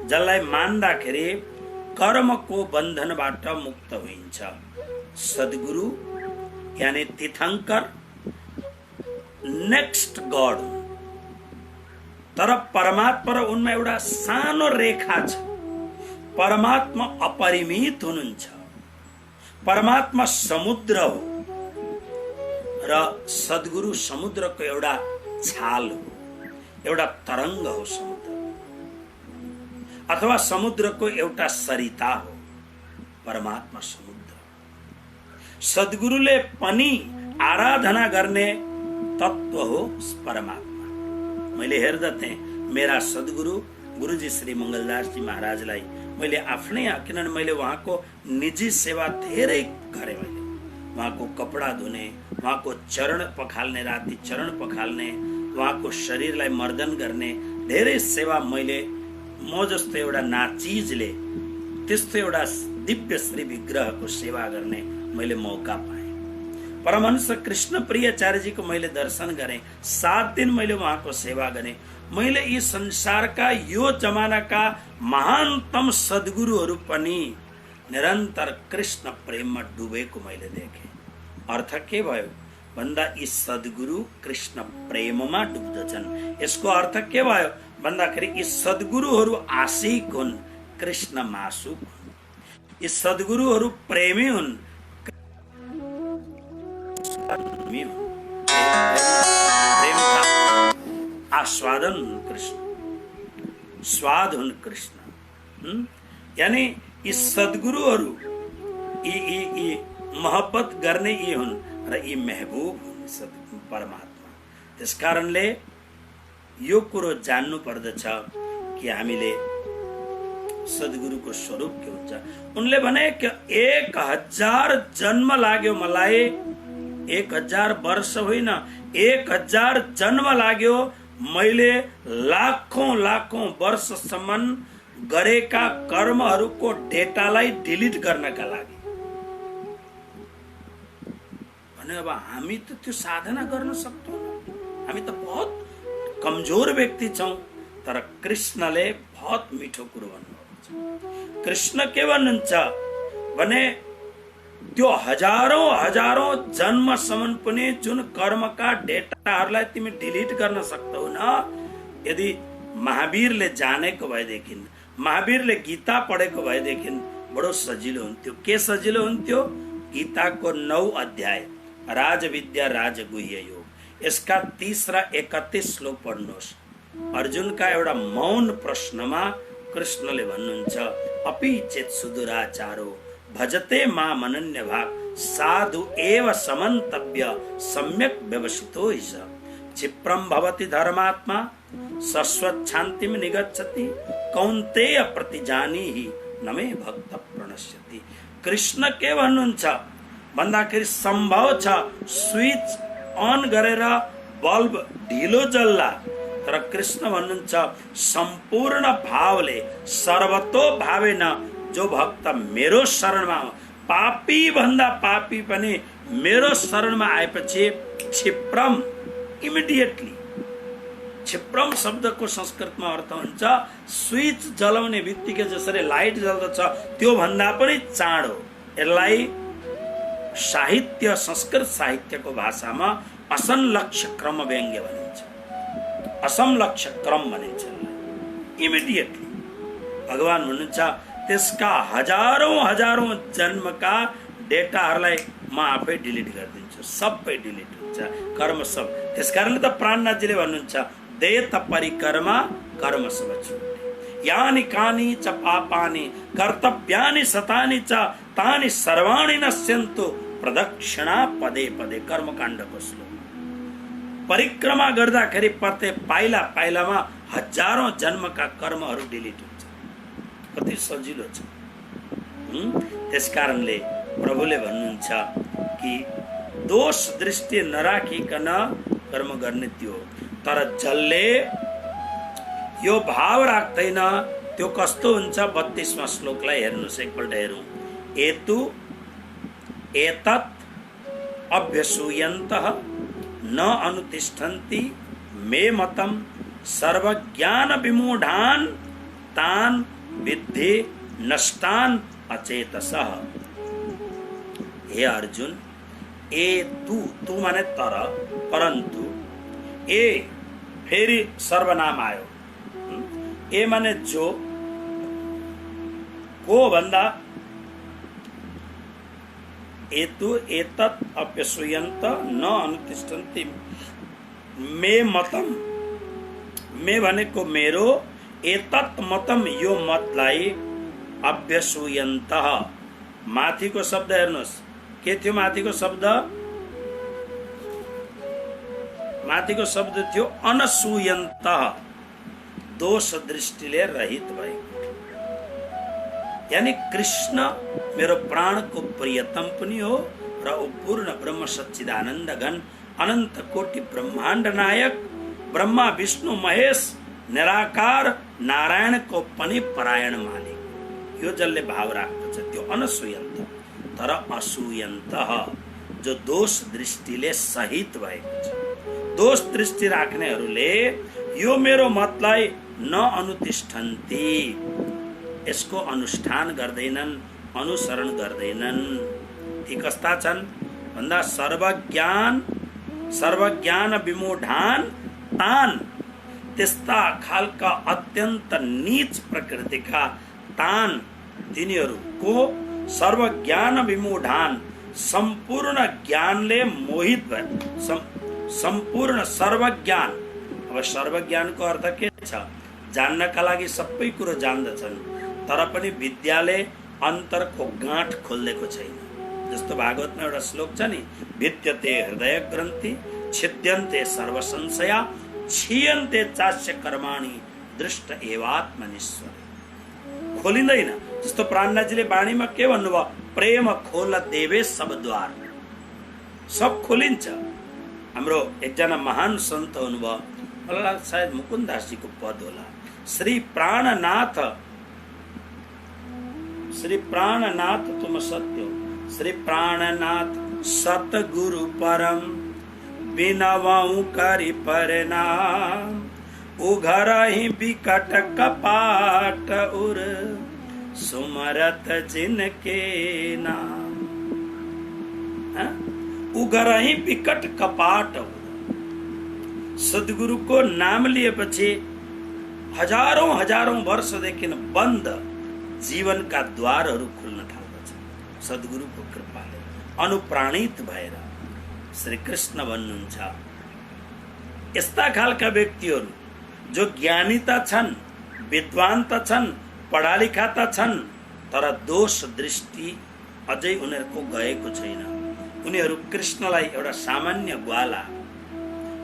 जसलाई मान्दाखेरि कर्मको बन्धनबाट मुक्त हुन्छ। सद्गुरु यानी तीर्थंकर नेक्स्ट गॉड, तर परमात्मा र उनमा एउटा सानो रेखा छ। परमात्मा अपरिमित हुनुहुन्छ। परमात्मा समुद्र हो र सद्गुरु समुद्रको एउटा छाल हो, एउटा तरंग हो समुद्र, अथवा समुद्रको एउटा सरिता हो। परमात्मा समुद्र। सद्गुरुले पनि आराधना गर्ने तत्व हो परमात्मा। मैले हेर्दा थिएँ मेरा सद्गुरु गुरुजी श्री मंगलदास जी महाराजलाई मैले आफ्नै, किनभने मैले उहाँको निजी सेवा धेरै गरेँ। मैले उहाँको कपडा धुने, उहाँको चरण पखाल्ने, राति चरण पखाल्ने, उहाँको शरीरलाई मर्दन गर्ने धेरै सेवा मैले म जस्तो एउटा नाचिजले त्यस्तो एउटा दिव्य श्री विग्रहको सेवा गर्ने मैले मौका पाएँ। परमहंस कृष्ण प्रियचार्यजीको मैले दर्शन गरेँ। 7 दिन मैले उहाँको सेवा गरेँ। मैले यी संसारका यो जमानाका महानतम सद्गुरुहरू पनि निरन्तर कृष्ण प्रेममा डुबेको मैले देखेँ। अर्थ के भयो भन्दा यी सद्गुरु कृष्ण प्रेममा डुब्दछन्। यसको अर्थ के भयो भन्दाखेरि यी सद्गुरुहरू आशिक हुन्, कृष्ण मासुक हुन्। यी सद्गुरुहरू प्रेमी हुन्, प्रेमका आस्वादन हुन् कृष्ण, स्वाद हुन् कृष्ण। यानी यी सद्गुरुहरू यी मोहब्बत गर्ने यी हुन् र यी महबूब हुन् परमात्मा। त्यसकारणले यो कुरो जान्नु पर्दछ कि हामीले सद्गुरुको स्वरूप के हुन्छ। उनले भने कि 1000 जन्म लाग्यो मलाई, 1000 वर्ष होइन 1000 जन्म लाग्यो मैले लाखौं वर्षसम्म गरेका कर्महरूको डेटालाई डिलिट गर्नका लागि। भने अब हामी त त्यो साधना गर्न सक्दैनौँ, हामी त बहुत कमजोर व्यक्ति छौं। तर कृष्णले बहुत मिठो कुरो भन्नुहुन्छ। कृष्ण के भन्नुहुन्छ भने त्यो हजारौं जन्मसम्म पनि जुन कर्मका डेटाहरूलाई तिमी डिलिट गर्न सक्दौ न, यदि महावीरले जानेको भएदेखि, महावीरले गीता पढेको भएदेखि बडो सजिलो हुन्थ्यो। के सजिलो हुन्थ्यो? गीताको 9 अध्याय राजविद्या राजगुह्य योग, यसका 30 र 31 श्लोक पढ्नुहोस्। अर्जुनका एउटा मौन प्रश्नमा कृष्णले भन्नुहुन्छ अपि चेत सुदुराचारो भजते माम अनन्य भाग साधु एव समन्तव्य सम्यक व्यवसितो हि स क्षिप्रम भवति धर्मात्मा सस्वच्छान्तिम निगच्छति कौन्तेय प्रतिजानीहि नमे भक्त प्रणश्यति। कृष्ण के भन्नुहुन्छ भन्दाखेरि सम्भव छ स्विच अन गरेर बल्ब ढिलो जल्ला, तर कृष्ण भन्नुहुन्छ सम्पूर्ण भावले सर्वतो भावेन जो भक्त मेरो शरणमा, पापी भन्दा पापी पनि मेरो शरणमा आएपछि क्षिप्रम, इमिडिएटली। क्षिप्रम शब्दको संस्कृतमा अर्थ हुन्छ स्विच जलाउने बित्तिकै जसरी लाइट जल्दछ त्यो भन्दा पनि चाँडो। यसलाई साहित्य, संस्कृत साहित्यको भाषामा असंलक्ष्य क्रम व्यङ्ग्य भनिन्छ, असंलक्ष्य क्रम भनिन्छ। इमिडिएटली भगवान भन्नुहुन्छ त्यसका हजारौं जन्मका डेटाहरूलाई म आफै डिलिट गरिदिन्छु, सबै डिलिट हुन्छ कर्म सब। त्यसकारणले त प्राणनाथजीले भन्नुहुन्छ देत परिकर्मा कर्म सब छुट्टे यानि कानि च पापानि कर्तव्यानि शतानि च तानि सर्वाणि नश्यन्तु प्रदक्षिणा पदे पदे। कर्मकाण्डको श्लोक। परिक्रमा गर्दाखेरि प्रत्येक पाइला पाइलामा हजारौं जन्मका कर्महरू डिलिट हुन्छ। कति सजिलो छ। त्यसकारणले प्रभुले भन्नुहुन्छ कि दोष दृष्टि नराखिकन कर्म गर्ने त्यो। तर जसले यो भाव राख्दैन त्यो कस्तो हुन्छ? 32वां श्लोकलाई हेर्नुस्, एकपल्ट हेरौँ। एतु एतत् अभ्यसूयन्तः न अनुतिष्ठन्ति मे मतम सर्वज्ञान विमूढान तान विद्धि नष्टान अचेतसः। हे अर्जुन, ए तू माने तर, परंतु ए फेरि सर्वनाम आयो। ए माने जो, को भन्दा एतु एतत् अभ्यसूयन्त न अनुतिष्ठन्ति मे मतम। मे भनेको मेरो, एतत् मतम यो मतलाई, अभ्यसूयन्त माथिको शब्द हेर्नुहोस्, के थियो माथिको शब्द? माथिको शब्द थियो अनसूयन्त, दोष दृष्टिले रहित भए। यानी कृष्ण मेरो प्राणको प्रियतम पनि हो र पूर्ण ब्रह्म सच्चिदानन्द घन अनन्त कोटि ब्रह्माण्ड नायक ब्रह्मा विष्णु महेश निराकार नारायणको पनि परायण मालिक। यो जसले भाव राख्दछ त्यो अनसूयन्त। तर असूयन्त जो दोष दृष्टिले सहित भएको छ। दोष दृष्टि राख्नेहरूले यो मेरो मतलाई न अनुतिष्ठन्ति, यसको अनुष्ठान गर्दैनन्, अनुसरण गर्दैनन्। ती कस्ता छन् भन्दा सर्वज्ञान विमूढान तान, त्यस्ता खालका अत्यन्त नीच प्रकृतिका तान तिनीहरूको सर्वज्ञान विमूढान, सम्पूर्ण ज्ञानले मोहित भए। सम्पूर्ण सर्वज्ञान, अब सर्वज्ञानको अर्थ के छ? जान्नका लागि सबै कुरो जान्दछन्, तर पनि विद्याले अन्तरको गाँठ खोलिदिएको छैन। जस्तो भागवतमा एउटा श्लोक छ नि, भिद्यते हृदय ग्रन्थि छिद्यन्ते सर्व संशया क्षीयन्ते चास्य कर्माणि दृष्ट एवात्मनिश्वर। खोलिँदैन। जस्तो प्राणनाथजीले वाणीमा के भन्नुभयो? प्रेम खोल देवे सब द्वार, सब खोलिन्छ। हाम्रो एकजना महान सन्त हुनुभयो, मलाई सायद मुकुन्दासजीको पद होला, श्री प्राणनाथ तुम सत्य, श्री प्राणनाथ सतगुरु परम, बिनवाऊ करि परिणाम, उघरहि विकट कपाट उर, सुमरत जिनके नाम। उघरहि विकट कपाट उर, सद्गुरुको नाम लिएपछि हजारौं वर्षदेखि बन्द जीवनका द्वारहरू खुल्न थाल्दछ। सद्गुरुको कृपाले अनुप्राणित भएर श्री कृष्ण भन्नुहुन्छ, यस्ता खालका व्यक्तिहरू जो ज्ञानी त छन्, विद्वान त छन्, पढालिखा त छन्, तर दोष दृष्टि अझै उनीहरूको गएको छैन। उनीहरू कृष्णलाई एउटा सामान्य ग्वाला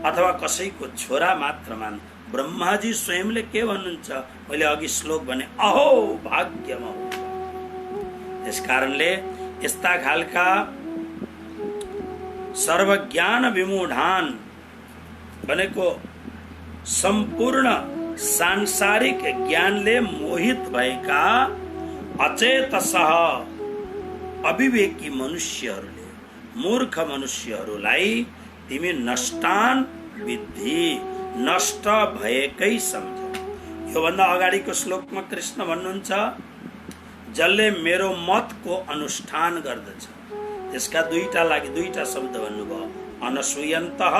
अथवा कसैको छोरा मात्र मान। ब्रह्माजी स्वयंले के भन्नुहुन्छ? मैले अघि श्लोक भने, अहो भाग्यमा हो। त्यसकारणले यस्ता खालका सर्वज्ञान विमूढान भनेको सम्पूर्ण सांसारिक ज्ञानले मोहित भएका अचेतसः अविवेकी मनुष्यहरूले, मूर्ख मनुष्यहरूलाई तिमी नष्टान विद्धि, नष्ट भएकै सम्झ। यो भन्दा अगाडिको श्लोकमा कृष्ण भन्नुहुन्छ, जसले मेरो मतको अनुष्ठान गर्दछ, त्यसका दुईटा शब्द भन्नुभयो, अनसूयन्तः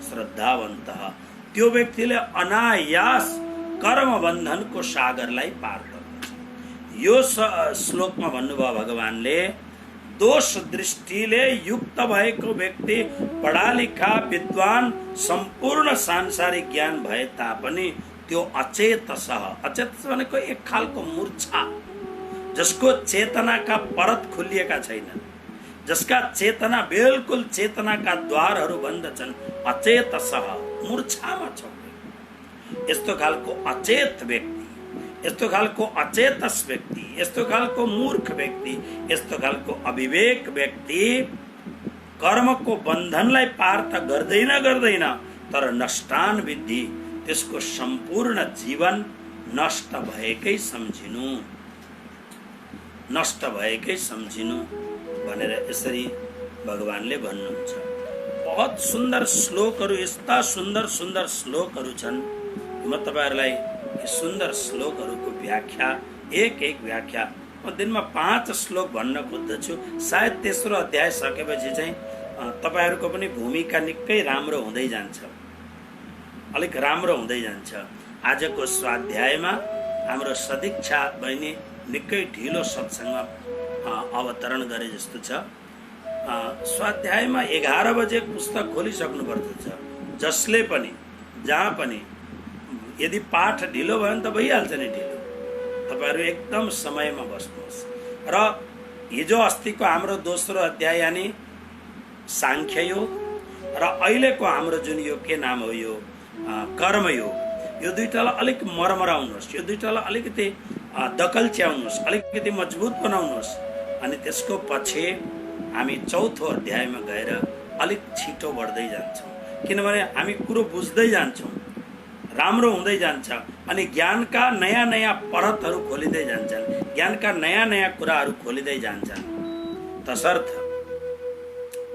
श्रद्धावन्तः। त्यो व्यक्तिले अनायास कर्म बन्धनको सागरलाई पार गर्दछ। यो श्लोकमा भन्नुभयो भगवानले, दोष दृष्टिले युक्त भएको व्यक्ति पढालिखा विद्वान सम्पूर्ण सांसारिक ज्ञान भए तापनि त्यो अचेतसः, अचेतस भनेको एक खालको मूर्छा, जसको चेतनाका परत खुलिएका छैनन्, जसका चेतना बिल्कुल चेतनाका द्वारहरू बन्द छन्, अचेतसः मूर्छामा छ। यस्तो खालको अचेत व्यक्ति, यस्तो खालको अचेतस व्यक्ति, यस्तो खालको मूर्ख व्यक्ति, यस्तो खालको अविवेक व्यक्ति कर्मको बन्धनलाई पार त गर्दैन तर नष्टान विधि त्यसको सम्पूर्ण जीवन नष्ट भएकै सम्झिनु भनेर यसरी भगवानले भन्नुहुन्छ। बहुत सुन्दर श्लोकहरू, यस्ता सुन्दर श्लोकहरू छन्। म तपाईहरुलाई यी सुन्दर श्लोकहरूको व्याख्या एक व्याख्या म दिनमा 5 श्लोक भन्न खोज्दछु। सायद तेस्रो अध्याय सकेपछि चाहिँ तपाईहरुको पनि भूमिका निकै राम्रो हुँदै जान्छ, अलिक राम्रो हुँदै जान्छ। आजको स्वाध्यायमा हाम्रो सदीक्षा बहिनी निकै ढिलो सत्संगमा अवतरण गरे जस्तो छ। स्वाध्यायमा 11 बजे पुस्तक खोलिसक्नु पर्दछ। जसले पनि जहाँ पनि यदि पाठ ढिलो भयो भने त भइहाल्छ नि ढिलो। तपाईहरु एकदम समयमा बस्नुहोस्। र हिजो अस्तिको हाम्रो दोस्रो अध्याय यानी सांख्ययोग र अहिलेको हाम्रो जुन यो के नाम हो यो कर्मयोग, यो दुईटालाई अलिक मरमराउनुहोस्, यो दुईटालाई अलिकति दकल च्याउनुहोस्, अलिकति मजबुत बनाउनुहोस्। अनि त्यसको पछि हामी चौथो अध्यायमा गएर अलिक छिटो बढ्दै जान्छौँ, किनभने हामी कुरो बुझ्दै जान्छौँ, राम्रो हुँदै जान्छ अनि ज्ञानका नयाँ परतहरू खोलिँदै जान्छन्, ज्ञानका नयाँ कुराहरू खोलिँदै जान्छन्। तसर्थ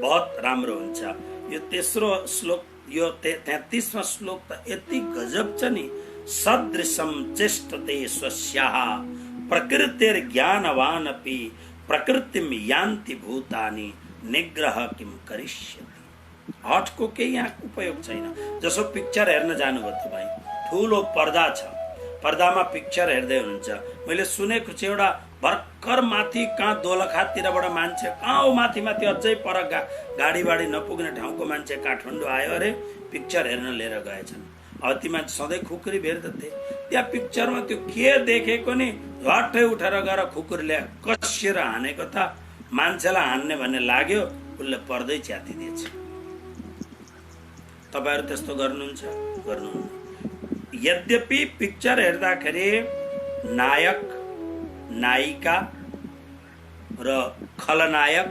बहुत राम्रो हुन्छ। यो तेस्रो श्लोक, यो 33वां श्लोक त यति गजब छ नि। सदृशम चेष्टते स्वस्याः प्रकृतिर ज्ञानवानपि प्रकृतिम यान्ति भूतानि निग्रह किम करिष्यति। हठको केही यहाँ उपयोग छैन। जसो पिक्चर हेर्न जानुभयो तपाईँ, ठुलो पर्दा छ, पर्दामा पिक्चर हेर्दै हुनुहुन्छ। मैले सुनेको छु एउटा भर्खर माथि कहाँ दोलखातिरबाट मान्छे कहाँ हो माथि अझै पर गाडीवाडी नपुग्ने ठाउँको मान्छे काठमाडौँ आयो अरे पिक्चर हेर्न लिएर गएछन्। अब ती मान्छे सधैँ खुकुरी भेट्दथे। त्यहाँ पिक्चरमा त्यो के देखेको नि झट्टै उठेर गएर खुकुरीले कसिएर हानेको त मान्छेलाई हान्ने भन्ने लाग्यो, उसले पर्दै च्यातिदिएछ। तपाईहरु त्यस्तो गर्नुहुन्छ? गर्नुहुन्न। यद्यपि पिक्चर हेर्दाखेरि नायक नायिका र खलनायक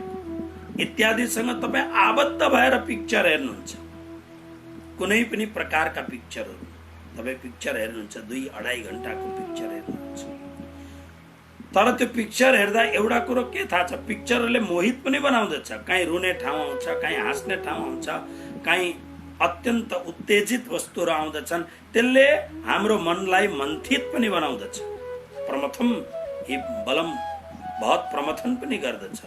इत्यादिसँग तपाईँ आबद्ध भएर पिक्चर हेर्नुहुन्छ। कुनै पनि प्रकारका पिक्चरहरू तपाईँ पिक्चर हेर्नुहुन्छ, 2-2.5 घण्टाको पिक्चर हेर्नुहुन्छ। तर त्यो पिक्चर हेर्दा एउटा कुरो के थाहा छ, पिक्चरले मोहित पनि बनाउँदछ। कहीँ रुने ठाउँ आउँछ, कहीँ हाँस्ने ठाउँ आउँछ, कहीँ अत्यन्त उत्तेजित वस्तुहरू आउँदछन्। त्यसले हाम्रो मनलाई मन्थित पनि बनाउँदछ। प्रमथम हि बलम बहुत प्रमथन पनि गर्दछ।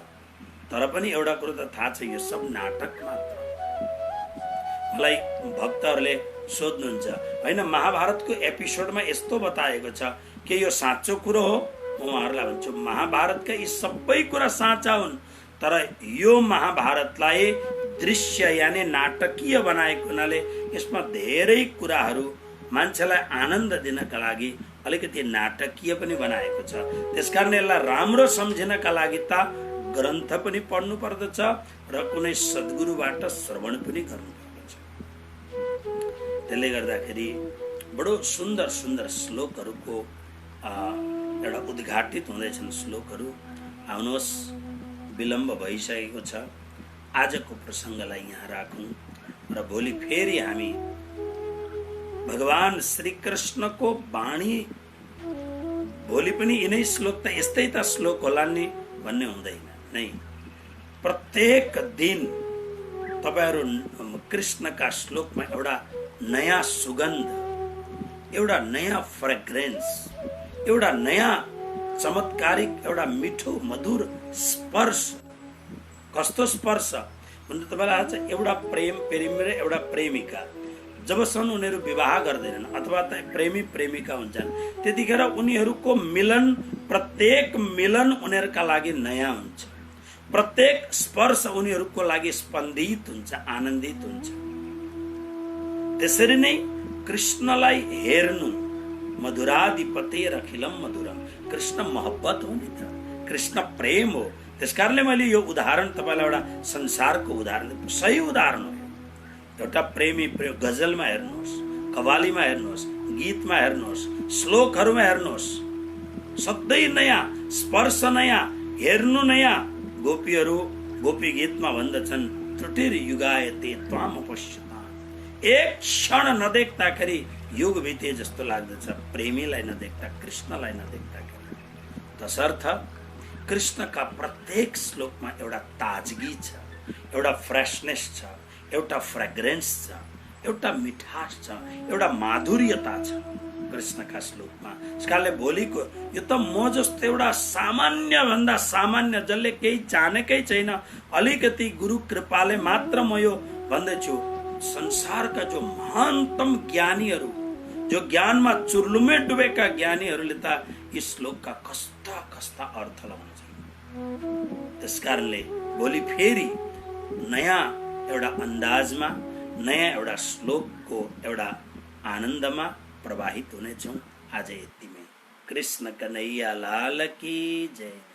तर पनि एउटा कुरो त थाहा छ, यो सब नाटक मात्र। मलाई भक्तहरूले सोध्नुहुन्छ, होइन महाभारतको एपिसोडमा यस्तो बताएको छ कि यो साँचो कुरो हो? म उहाँहरूलाई भन्छु, महाभारतका यी सबै कुरा साँचा हुन्, तर यो महाभारतलाई दृश्य यानी नाटकीय बनाएको हुनाले यसमा धेरै कुराहरू मान्छेलाई आनन्द दिनका लागि अलिकति नाटकीय पनि बनाएको छ। त्यसकारण यसलाई राम्रो सम्झिनका लागि त ग्रन्थ पनि पढ्नु पर्दछ र कुनै सद्गुरुबाट श्रवण पनि गर्नु पर्दछ। त्यसले गर्दाखेरि बडो सुन्दर श्लोकहरूको एउटा उद्घाटित हुँदैछन् श्लोकहरू। आउनुहोस्, विलम्ब भइसकेको छ। आजको प्रसङ्गलाई यहाँ राखौँ र भोलि फेरि हामी भगवान श्री कृष्णको वाणी, भोलि पनि यिनै श्लोक त यस्तै त श्लोक होला नि भन्ने हुँदैन नै। प्रत्येक दिन तपाईहरु कृष्णका श्लोकमा एउटा नयाँ सुगन्ध, एउटा नयाँ फ्रेग्रेन्स, एउटा नयाँ चमत्कारिक, एउटा मिठो मधुर स्पर्श। कस्तो स्पर्श भन्दा तपाईँलाई थाहा छ, एउटा प्रेमी र एउटा प्रेमिका जबसम्म उनीहरू विवाह गर्दैनन् अथवा त प्रेमी प्रेमिका हुन्छन्, त्यतिखेर उनीहरूको मिलन, प्रत्येक मिलन उनीहरूका लागि नयाँ हुन्छ। प्रत्येक स्पर्श उनीहरूको लागि स्पन्दित हुन्छ, आनन्दित हुन्छ। त्यसरी नै कृष्णलाई हेर्नु, मधुराधिपते अखिलम मधुरम। कृष्ण मोहब्बत हो नि त, कृष्ण प्रेम हो। त्यसकारणले मैले यो उदाहरण तपाईँलाई एउटा संसारको उदाहरण, सही उदाहरण हो। एउटा प्रेमी गजलमा हेर्नुहोस्, कव्वालीमा हेर्नुहोस्, गीतमा हेर्नुहोस्, श्लोकहरूमा हेर्नुहोस्, सधैँ नयाँ स्पर्श, नयाँ हेर्नु, नयाँ। गोपीहरू गोपी गीतमा भन्दछन्, त्रुटिर्युगायते त्वाम पश्यता। एक क्षण नदेख्दाखेरि युग बिते जस्तो लाग्दछ प्रेमीलाई नदेख्दा, कृष्णलाई नदेख्दाखेरि। तसर्थ कृष्णका प्रत्येक श्लोकमा एउटा ताजगी छ, एउटा फ्रेशनेस छ, एउटा फ्रेग्रेन्स छ, एउटा मिठास छ, एउटा माधुर्यता छ कृष्णका श्लोकमा। यसकारणले भोलिको यो त म जस्तो एउटा सामान्य भन्दा सामान्य, जसले केही जानेकै छैन, अलिकति गुरु कृपाले मात्र म यो भन्दैछु, संसारका जो महानतम ज्ञानीहरू, जो ज्ञानमा चुर्लुमे डुबेका ज्ञानीहरूले त यी श्लोकका कस्ता कस्ता अर्थ लगाउँछन्। त्यसकारणले भोलि फेरि नयाँ एउटा अंदाजमा, नयाँ एउटा श्लोकको एउटा आनन्दमा प्रवाहित हुनेछौँ। आज यतिमै। कृष्ण कन्हैया लाल की जय।